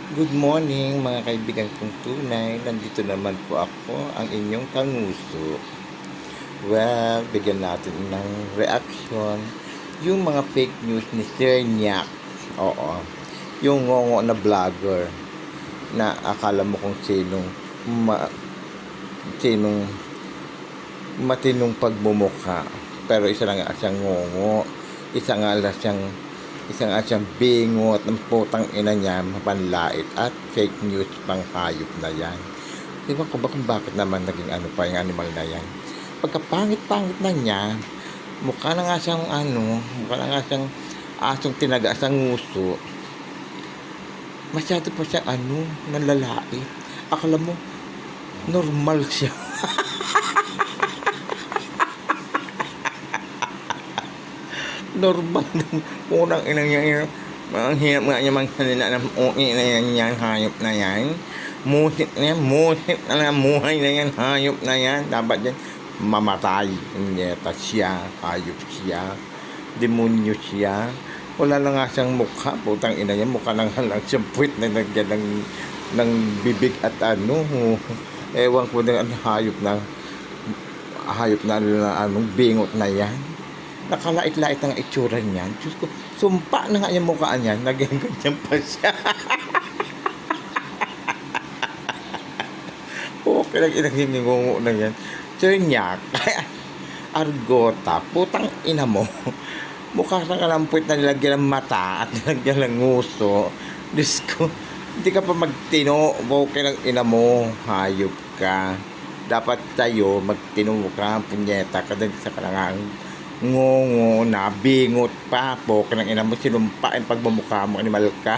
Good morning mga kaibigan kong tunay. Nandito naman po ako, ang inyong kanguso. Well, bigyan natin ng reaction yung mga fake news ni Sir Nyak. Oo. Yung ngongo na vlogger na akala mo kung sinong matinong pagmumukha. Pero isa lang nga siyang ngongo. Isa nga siyang bingot ng putang ina niya, mapanlait at fake news pang hayop na yan. Ewan ko ba kung bakit naman naging ano pa yung animal na yan. Pagkapangit-pangit na niya, mukha na nga siyang asong tinaga sa nguso. Masyado pa siya nanlalait. Akala mo, normal siya. Normal ng unang ina niya. Ang hirap nga niya magsalita ng okay na yan, hayop na yan. Musit na muhay na yan, hayop na yan. Dapat yan mamatay. Nyeta siya, hayop siya, demonyo siya. Wala na nga siyang mukha, putang ina niya. Mukha na nga lang siyang puwit na nagyan ng bibig at ewan ko na hayop na bingot na yan. Nakalait-lait ang itsura niyan. Diyos ko, sumpa na nga yung mukha niyan. Naging ganyan pa siya. Okay lang inagingungo na yan. Sir Nyak, Argota, putang ina mo. Mukha na kalampit na nilagyan ng mata at nilagyan ng nguso. Diyos ko, hindi ka pa magtino. Okay lang ina mo. Hayop ka. Dapat tayo magtino ka. Punyeta ka din sa kalangang ngongo na bingot pa po ka ng ina mo, sinumpa ang pagmamukha mo, animal ka.